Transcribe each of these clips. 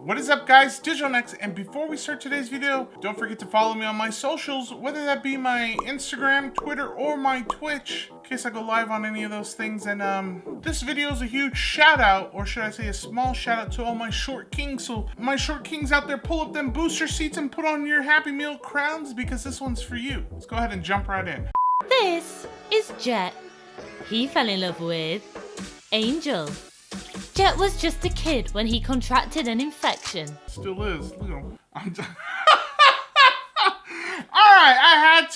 What is up, guys? Digitalnex, and before we start today's video, don't forget to follow me on my socials, whether that be my Instagram, Twitter, or my Twitch, in case I go live on any of those things. And this video is a huge shout out, or should I say a small shout out to all my short kings. So my short kings out there, pull up them booster seats and put on your Happy Meal crowns, because this one's for you. Let's go ahead and jump right in. This is Jet. He fell in love with Angel. Jet was just a kid when he contracted an infection. Still is. Look at him. Alright, I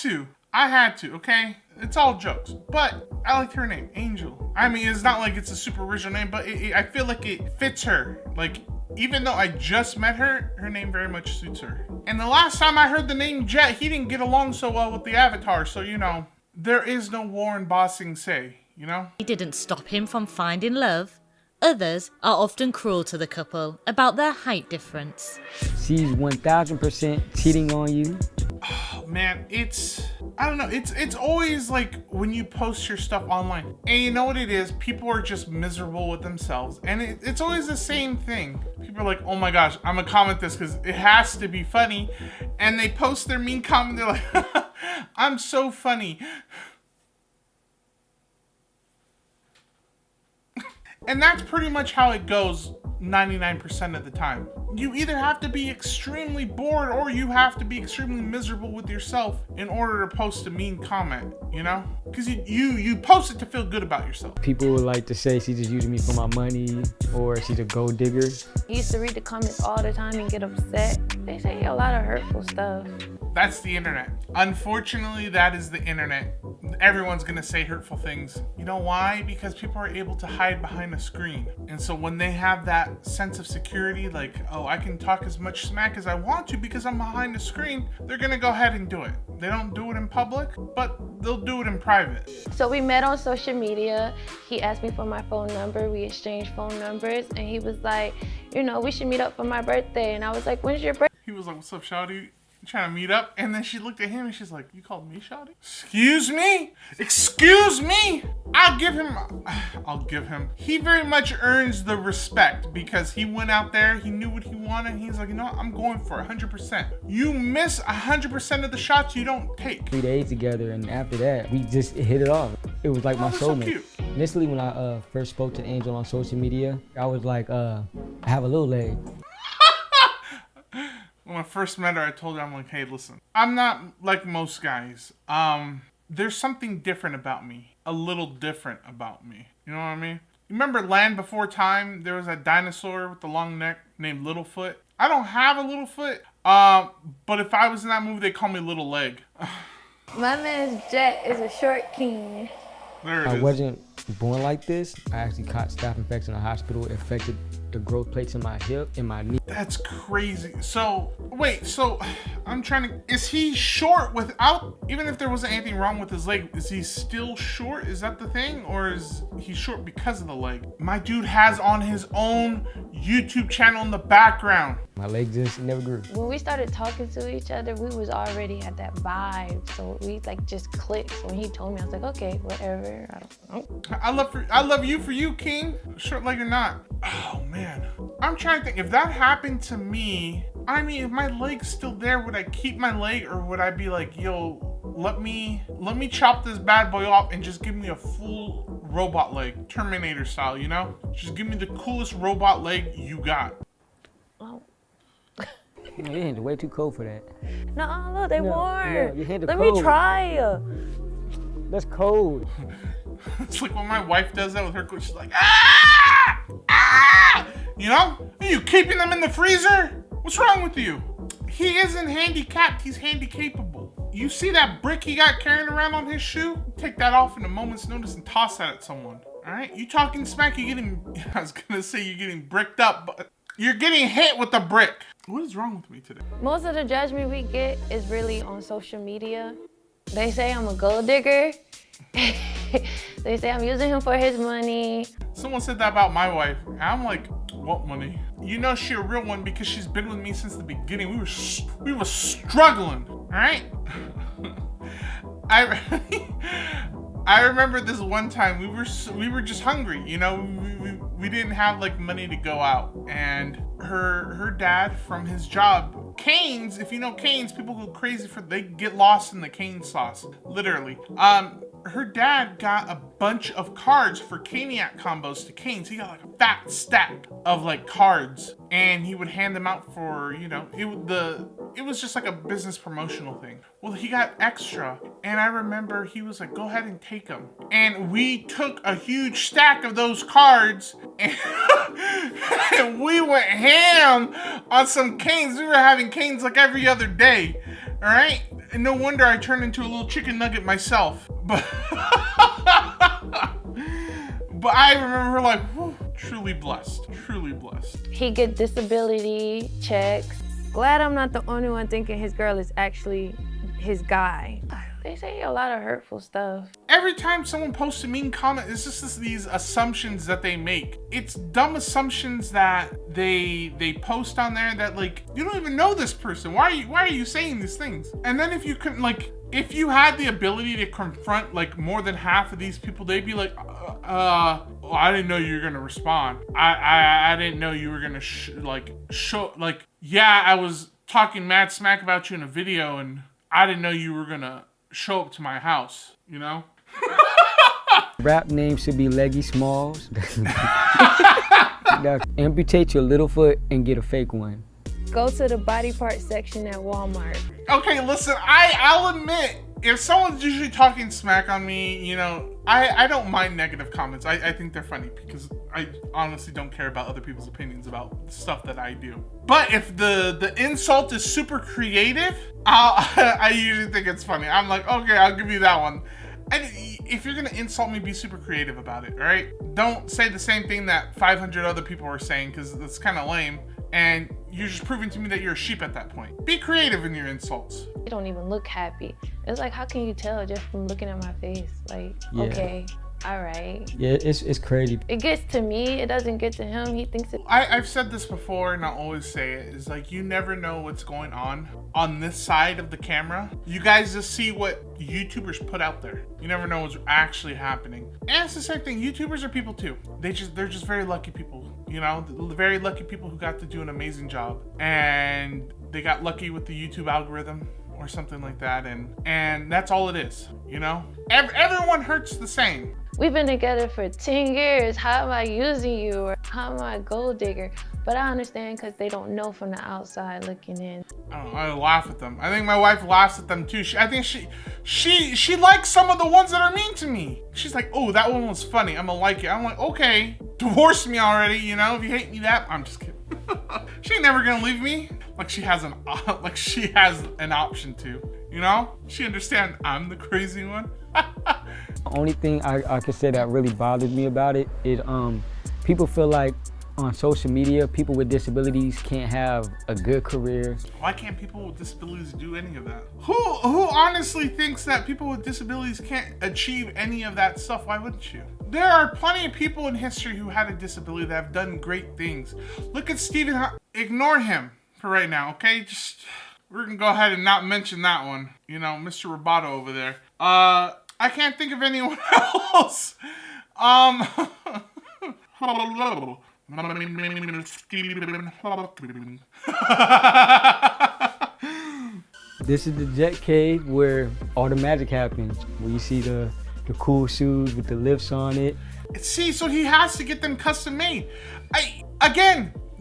had to, okay? It's all jokes. But I like her name, Angel. I mean, it's not like it's a super original name, but I feel like it fits her. Like, even though I just met her, her name very much suits her. And the last time I heard the name Jet, he didn't get along so well with the Avatar, so you know, there is no war in Ba Sing Se, you know? He didn't stop him from finding love. Others are often cruel to the couple about their height difference. She's 1000% cheating on you. Oh, man, I don't know, it's always like when you post your stuff online, and you know what it is, people are just miserable with themselves, and it's always the same thing. People are like, oh my gosh, I'm gonna comment this because it has to be funny, and they post their mean comment, they're like, I'm so funny. And that's pretty much how it goes 99% of the time. You either have to be extremely bored or you have to be extremely miserable with yourself in order to post a mean comment, you know? Because you post it to feel good about yourself. People would like to say she's just using me for my money or she's a gold digger. I used to read the comments all the time and get upset. They say a lot of hurtful stuff. That's the internet. Unfortunately, that is the internet. Everyone's gonna say hurtful things. You know why? Because people are able to hide behind a screen. And so when they have that sense of security, like, oh, I can talk as much smack as I want to because I'm behind the screen, they're gonna go ahead and do it. They don't do it in public, but they'll do it in private. So we met on social media. He asked me for my phone number. We exchanged phone numbers, and he was like, you know, we should meet up for my birthday. And I was like, when's your birthday? He was like, what's up, shawty? Trying to meet up, and then she looked at him and she's like, you called me shawty? Excuse me? Excuse me? I'll give him. He very much earns the respect because he went out there, he knew what he wanted, and he's like, you know what, I'm going for 100%. You miss 100% of the shots you don't take. 3 days together, and after that, we just hit it off. It was like my soulmate. So Initially, when I first spoke to Angel on social media, I was like, I have a little leg. When I first met her, I told her, I'm like, hey, listen, I'm not like most guys. There's something different about me. A little different about me. You know what I mean? You remember Land Before Time? There was that dinosaur with the long neck named Littlefoot. I don't have a little foot, but if I was in that movie, they call me Little Leg. My man's Jet is a short king. There it is. I wasn't born like this. I actually caught staph infection in the hospital. It affected the growth plates in my hip and my knee. That's crazy. So, wait, so I'm trying to, is he short without, even if there wasn't anything wrong with his leg, is he still short? Is that the thing? Or is he short because of the leg? My dude has on his own YouTube channel in the background. My leg just never grew. When we started talking to each other, we was already at that vibe. So we like just clicked. So when he told me, I was like, okay, whatever. I don't know. I love you for you, King. Short leg or not. Oh man. I'm trying to think, if that happened to me, I mean, if my leg's still there, would I keep my leg or would I be like, yo, let me chop this bad boy off and just give me a full robot leg, Terminator style, you know? Just give me the coolest robot leg you got. Oh. Your hands are way too cold for that. No, look, they warm. No, your hands are Let cold. me try. That's cold. It's like when my wife does that with her coach, she's like, ah! Ah! You know? Are you keeping them in the freezer? What's wrong with you? He isn't handicapped, he's handy-capable. You see that brick he got carrying around on his shoe? Take that off in a moment's notice and toss that at someone. All right? You talking smack, you're getting, I was gonna say you're getting bricked up, but you're getting hit with a brick. What is wrong with me today? Most of the judgment we get is really on social media. They say I'm a gold digger. They say I'm using him for his money. Someone said that about my wife. And I'm like, what money? You know she a real one because she's been with me since the beginning. We were struggling, all right? I remember this one time we were just hungry, you know. We didn't have like money to go out, and her dad from his job. Canes, if you know Canes, people go crazy they get lost in the cane sauce, literally. Her dad got a bunch of cards for Caniac combos to Canes. He got like a fat stack of like cards, and he would hand them out for, you know, it was just like a business promotional thing. Well, he got extra, and I remember he was like, go ahead and take them. And we took a huge stack of those cards, and, and we went ham on some Canes. We were having Canes like every other day, all right? And no wonder I turned into a little chicken nugget myself. But I remember like, whew, truly blessed, truly blessed. He get disability checks. Glad I'm not the only one thinking his girl is actually his guy. They say a lot of hurtful stuff. Every time someone posts a mean comment, it's just these assumptions that they make. It's dumb assumptions that they post on there that like, you don't even know this person. Why are you saying these things? And then if you couldn't like, if you had the ability to confront like more than half of these people, they'd be like, well, I didn't know you were gonna respond. I didn't know you were gonna show like, yeah, I was talking mad smack about you in a video, and I didn't know you were gonna show up to my house, you know? Rap name should be Leggy Smalls. Now, amputate your little foot and get a fake one. Go to the body part section at Walmart. Okay, listen, I'll admit, if someone's usually talking smack on me, you know, I don't mind negative comments. I think they're funny because I honestly don't care about other people's opinions about stuff that I do. But if the insult is super creative, I usually think it's funny. I'm like, okay, I'll give you that one. And if you're gonna insult me, be super creative about it, all right? Don't say the same thing that 500 other people are saying, because that's kind of lame. And you're just proving to me that you're a sheep at that point. Be creative in your insults. You don't even look happy. It's like, how can you tell just from looking at my face? Like, Yeah. okay, all right. Yeah, it's crazy. It gets to me, it doesn't get to him. He thinks it. I've said this before, and I'll always say it, is like, you never know what's going on this side of the camera. You guys just see what YouTubers put out there. You never know what's actually happening. And it's the same thing, YouTubers are people too. They're just very lucky people, you know? Very lucky people who got to do an amazing job. And they got lucky with the YouTube algorithm or something like that, and that's all it is, you know? Everyone hurts the same. We've been together for 10 years. How am I using you? Or how am I a gold digger? But I understand because they don't know from the outside looking in. I don't know, I laugh at them. I think my wife laughs at them too. I think she likes some of the ones that are mean to me. She's like, oh, that one was funny, I'm gonna like it. I'm like, okay, divorce me already, you know? If you hate me that, I'm just kidding. She ain't never gonna leave me. Like she has an option to, you know? She understands I'm the crazy one. The only thing I can say that really bothers me about it is people feel like on social media, people with disabilities can't have a good career. Why can't people with disabilities do any of that? Who honestly thinks that people with disabilities can't achieve any of that stuff? Why wouldn't you? There are plenty of people in history who had a disability that have done great things. Look at Stephen. Ignore him for right now, okay? We're gonna go ahead and not mention that one. You know, Mr. Roboto over there. I can't think of anyone else. This is the Jet Cave where all the magic happens. Where you see the cool shoes with the lifts on it. See, so he has to get them custom made.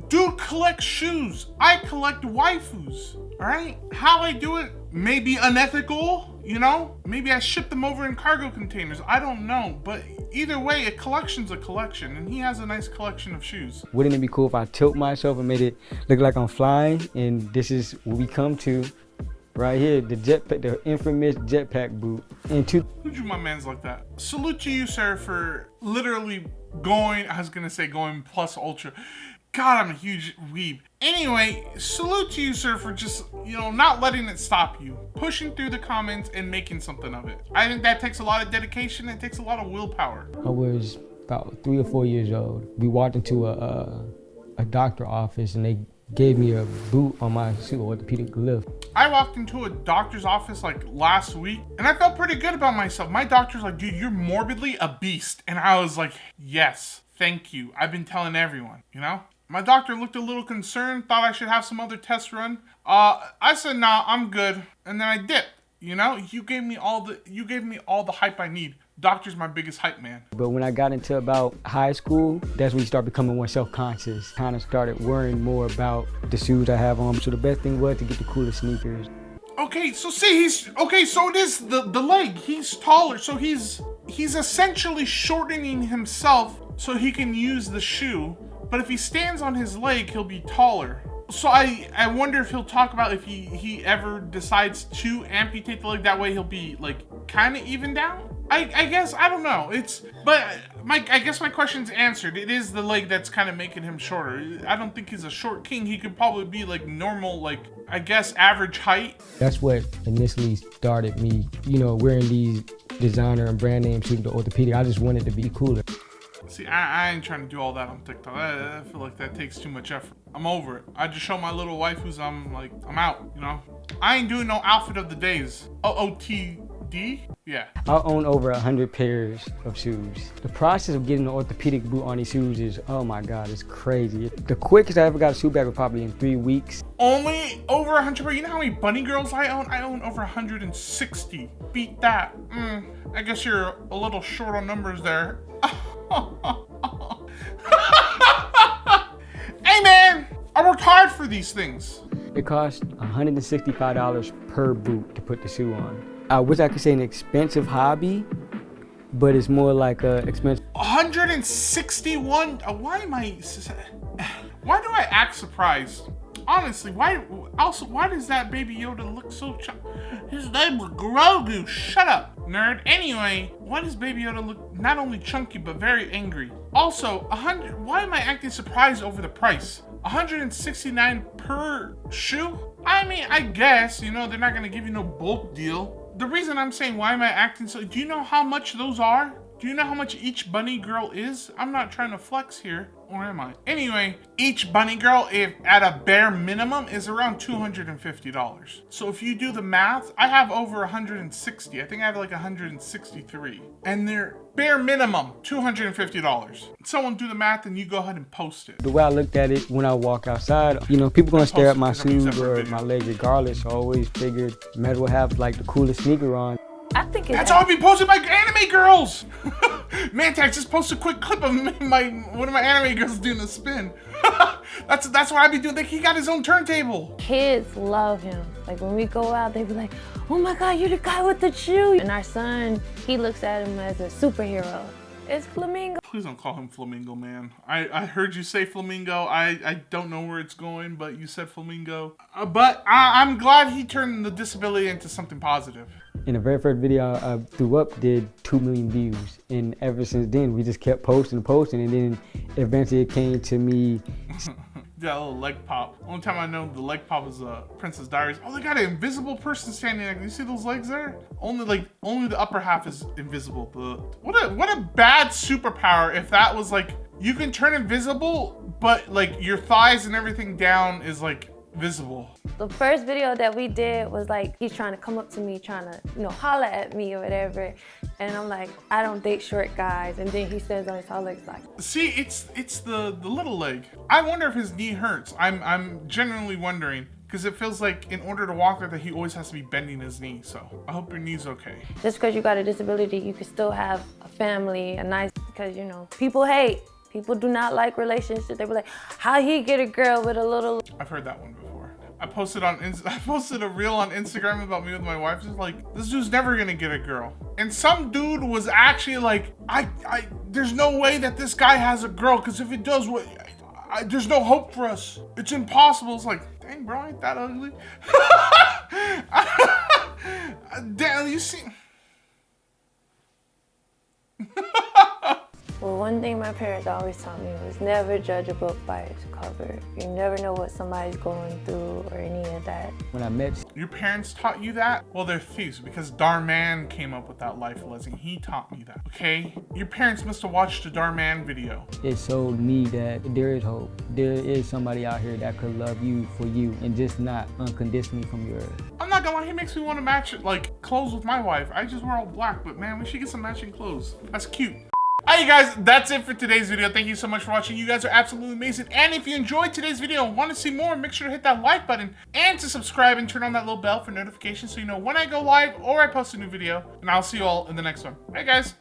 Dude collects shoes. I collect waifus, all right? How I do it may be unethical, you know? Maybe I ship them over in cargo containers. I don't know, but either way, a collection's a collection, and he has a nice collection of shoes. Wouldn't it be cool if I tilt myself and made it look like I'm flying? And this is what we come to right here, the infamous jetpack boot. Who drew my mans like that? Salute to you, sir, for literally going plus ultra. God, I'm a huge weeb. Anyway, salute to you, sir, for just, you know, not letting it stop you. Pushing through the comments and making something of it. I think that takes a lot of dedication. It takes a lot of willpower. I was about 3 or 4 years old. We walked into a doctor office and they gave me a boot on my shoe, orthopedic lift. I walked into a doctor's office like last week and I felt pretty good about myself. My doctor's like, dude, you're morbidly a beast. And I was like, yes, thank you. I've been telling everyone, you know? My doctor looked a little concerned, thought I should have some other tests run. I said, nah, I'm good. And then I dipped. You know, you gave me all the hype I need. Doctor's my biggest hype man. But when I got into about high school, that's when you start becoming more self-conscious. Kind of started worrying more about the shoes I have on. So the best thing was to get the coolest sneakers. Okay, so see, so it is the leg. He's taller, so he's essentially shortening himself so he can use the shoe. But if he stands on his leg, he'll be taller. So I wonder if he'll talk about if he ever decides to amputate the leg. That way he'll be like kind of even down. I guess, I don't know. I guess my question's answered. It is the leg that's kind of making him shorter. I don't think he's a short king. He could probably be like normal, like, I guess average height. That's what initially started me, you know, wearing these designer and brand name shoes, the orthopedic. I just wanted to be cooler. See, I ain't trying to do all that on TikTok. I feel like that takes too much effort. I'm over it. I just show my little wife I'm out, you know? I ain't doing no outfit of the days. OOTD? Yeah. I own over 100 pairs of shoes. The process of getting an orthopedic boot on these shoes is, oh my God, it's crazy. The quickest I ever got a shoe back was probably in 3 weeks. Only over 100 pairs? You know how many bunny girls I own? I own over 160. Beat that. I guess you're a little short on numbers there. Hey man, I worked hard for these things. It cost $165 per boot to put the shoe on. I wish I could say an expensive hobby, but it's more like a expensive. 161. Why do I act surprised? Honestly, why does that Baby Yoda look so his name was Grogu. Shut up, nerd. Anyway, why does Baby Yoda look not only chunky but very angry? Also, why am I acting surprised over the price? $169 per shoe? I mean, I guess, you know, they're not gonna give you no bulk deal. The reason I'm saying why am I acting so, do you know how much those are? Do you know how much each bunny girl is? I'm not trying to flex here, or am I? Anyway, each bunny girl, if at a bare minimum, is around $250. So if you do the math, I have over 160. I think I have like 163. And they're bare minimum $250. Someone do the math and you go ahead and post it. The way I looked at it when I walk outside, you know, people gonna stare at my shoes or my legs regardless. So I always figured might as well have like the coolest sneaker on. I think that's how I be posting my anime girls. Mantax just posted a quick clip of one of my anime girls doing a spin. that's what I be doing. Like, he got his own turntable. Kids love him. Like when we go out, they be like, "Oh my God, you're the guy with the shoe." And our son, he looks at him as a superhero. It's Flamingo. Please don't call him Flamingo, man. I heard you say Flamingo. I don't know where it's going, but you said Flamingo. But I'm glad he turned the disability into something positive. And the very first video I threw up did 2 million views. And ever since then, we just kept posting. And then eventually it came to me. That little leg pop. Only time I know the leg pop is Princess Diaries. Oh, they got an invisible person standing there. You see those legs there? Only the upper half is invisible. What a bad superpower if that was like, you can turn invisible, but like your thighs and everything down is like visible. The first video that we did was like, he's trying to come up to me, trying to, you know, holler at me or whatever. And I'm like, I don't date short guys. And then he stands on his tall legs like. See, it's the little leg. I wonder if his knee hurts. I'm genuinely wondering. Because it feels like in order to walk like that, he always has to be bending his knee. So I hope your knee's okay. Just because you got a disability, you can still have a family, a nice, because, you know, people hate. People do not like relationships. They were like, how he get a girl with a little. I've heard that one before. I posted a reel on Instagram about me with my wife. Just like, this dude's never gonna get a girl. And some dude was actually like, there's no way that this guy has a girl, because if it does, there's no hope for us. It's impossible. It's like, dang, bro, ain't that ugly? Damn, you see. Well, one thing my parents always taught me was never judge a book by its cover. You never know what somebody's going through or any of that. When I met... Your parents taught you that? Well, they're thieves, because Darman came up with that life lesson. He taught me that, okay? Your parents must have watched the Darman video. It showed me that there is hope. There is somebody out here that could love you for you and just not unconditionally from your... I'm not gonna lie, he makes me want to match like clothes with my wife. I just wear all black, but man, we should get some matching clothes. That's cute. Hey guys, that's it for today's video. Thank you so much for watching. You guys are absolutely amazing. And if you enjoyed today's video and want to see more, make sure to hit that like button and to subscribe and turn on that little bell for notifications so you know when I go live or I post a new video. And I'll see you all in the next one. Bye guys.